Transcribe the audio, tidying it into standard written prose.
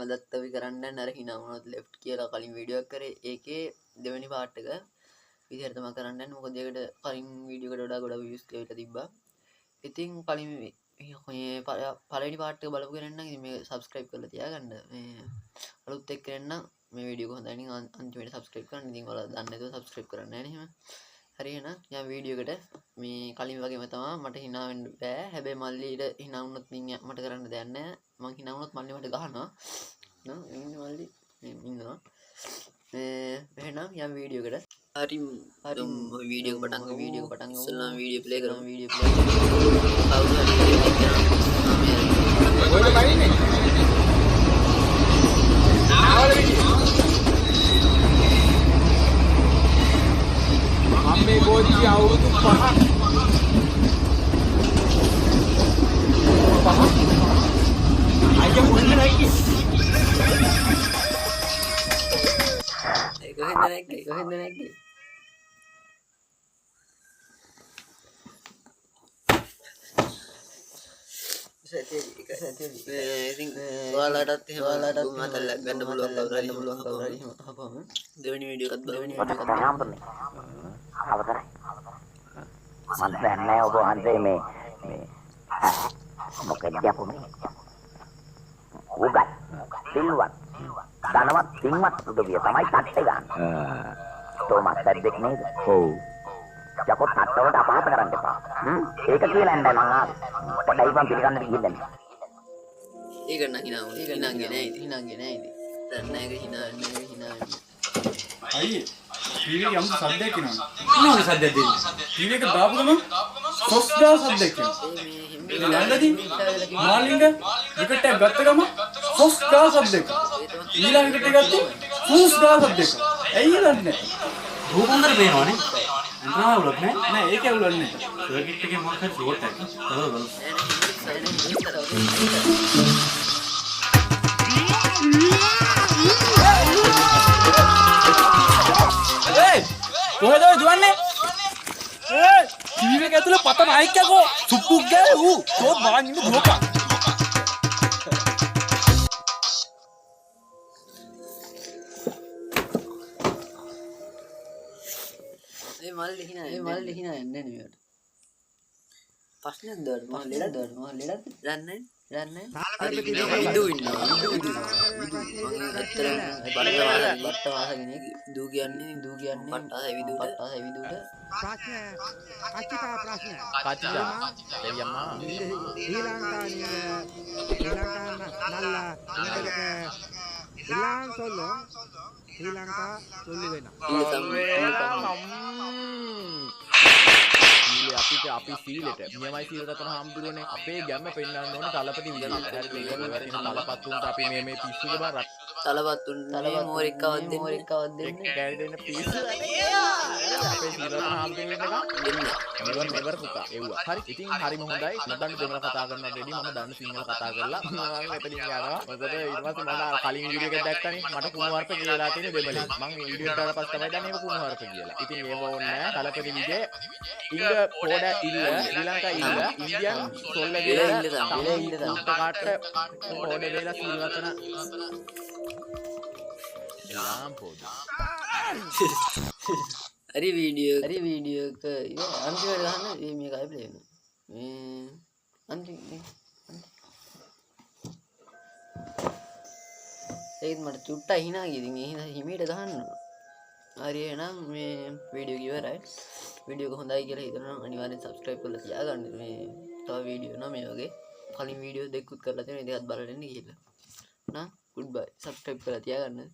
අදත් අපි කරන්න අර හිනා වුණොත් ලෙෆ්ට් කියලා කලින් වීඩියෝ එකක් කරේ. ඒකේ දෙවෙනි පාර්ට් එක විදිහට තමයි කරන්න යන්නේ. මොකද ඒකට කලින් වීඩියෝ එකට වඩා ගොඩක් views කියලා තිබ්බා. ඉතින් කලින් මේ පළවෙනි පාර්ට් එක බලපු කෙනෙක් නම් ඉතින් මේක subscribe කරලා තියාගන්න. මේ අලුත් එක්කෙනෙක් නම් මේ වීඩියෝ එක හොඳයි නම් අන්තිමට subscribe කරන්න. ඉතින් ඔයාලා දන්නේ නැතුව subscribe කරන්නේ නැහැ නේ එහෙම. හරි එහෙනම් යම් වීඩියෝ එකට මේ කලින් වගේම තමයි මට hina වෙන්න බෑ. හැබැයි මල්ලිට hina වුණොත් මට කරන්න දෙයක් නැහැ. මං hina වුණොත් මල්ලි මට ගහනවා. නෝ ඉන්නේ මල්ලි ඉන්නවා. එහෙනම් යම් වීඩියෝ එකට හරි වීඩියෝ පටන් ගමු. ඉස්සෙල්ලාම වීඩියෝ ප්ලේ කරමු. කවුරු හරි ඔයලා බයින්නේ. අම්මේ ගෝචි අවුරුදු 5ක් අයියා මොන්නේ නැක්කේ කොහෙන්ද නැක්කේ ඉතින් ඔයාලටත් එහෙම අතල්ලා ගන්න පුළුවන් කවුරු හරි අපම දෙවෙනි වීඩියෝ එකත් බලන්න අවතරයි මම දන්නේ ඔබ හන්දේ මේ මොකද යපුනේ උගත් සිල්වත් ධනවත් සිංවත් උදවිය තමයි තට්ටේ ගන්න. තෝමස් බැද්දෙක් නේද? ඔව්. යකෝ තට්ටවලට අපහාස කරන්න එපා. ඒක කියලා නෑ මං ආවේ. පොඩ්ඩයි මං පිළිගන්න ගිහින් ඒක නම් හිනාගේ නෑ ඉතින්. දැන් නෑ ඒක හිනා අයියේ ටීවී එක යම්තු සද්දයක් එනවා. මොනවද සද්දයක් දෙන්නේ? ටීවී එක දාපු ගමන් සොස් ගා සද්දයක් එනවා. මේ ලංගදී මාලින්ග විකට් එක ගත්ත ගමන් සොස් ගා සද්දයක්. ඊළඟ විකට් එක ගත්තොත් සොස් ගා සද්දයක්. ඇයි ලන්නේ? රූපන්දර පේනවනේ. අන්තරාවුලක් නෑ ඒක ඇවුලක් නෑ. සර්කිට් එකේ මොකක් හරි ෂෝට් එකක්. බලන්න. කොහෙද දුවන්නේ? ටීවී එක ඇතුලේ පතන අයික් යකෝ සුප්පුක් ගෑ ඌ තෝත් බලන් ඉන්න දුවපන්. මල්ලි හිනා යන්නේ නෙවෙයි. ප්‍රශ්නයක් දාන්න මම ලෙඩක් දන්නේ විදු ඉන්නවා බට්ට වාහගෙන දූ කියන්නේ පට්ටාස විදුට ප්‍රශ්න කච්චිතා දෙයම්මා ශ්‍රී ලංකා සොල්ලු වෙනවා අපි සීලෙට නියමයි සීල දක්වන හාමුදුරනේ අපේ ගැම්ම පෙන්වන්න ඕනේ තලපති විදියට. හරි මේක වැරදින තලපත්තුන්ට අපි මේ පිස්සුගේ බා තලපත්තුන් මෝරික්කවක් දෙන්න කැරි දෙන්න පිස්සු. අපේ සීල දක්වන හාමුදුරනේ දෙන්න. මෙවර පුතා එව්වා. හරි ඉතින් හරිම හොඳයි. මම දන්න දෙමළ කතා කරනවා රෙඩි. මම දන්න සිංහල කතා කරලා මම මෙතනින් යනවා. මොකද ඊට පස්සේ මම කලින් වීඩියෝ එකක් දැක්කනේ. මට කුණුවarp කියලා තියෙන දෙමළේ. මම වීඩියෝ එකට පස්සේ තමයි දන්නේ මේක කුණුවarp කියලා. ඉතින් ඒව ඕනේ නැහැ. තලපති විජේ ඉංග පොඩ ඉල්ල ශ්‍රී ලංකා ඉල්ල ඉන්දියන් සොල්ල වේලා කාට පොඩ වේලා සීලවතන යාම් පොඩ හරි වීඩියෝ එක අන්තිමට ගන්න මේකයි ප්ලේ වෙනවා මේ අන්තිමට ඒත් මට චුට්ටයි hina ගියේ ඉතින් ඒ හින්දා හිමීට ගහන්න හරි එහෙනම් මේ වීඩියෝ එක ඉවරයි वीडियो को හොඳයි කියලා හිතනවා අනිවාර්යෙන් subscribe කරලා තියාගන්න මේ තව වීඩියෝ නම් මේ වගේ කලින් වීඩියෝ දෙකකුත් කරලා තියෙනවා ඒකත් බලන්න ගිහිල්ලා නා good bye subscribe කරලා තියාගන්න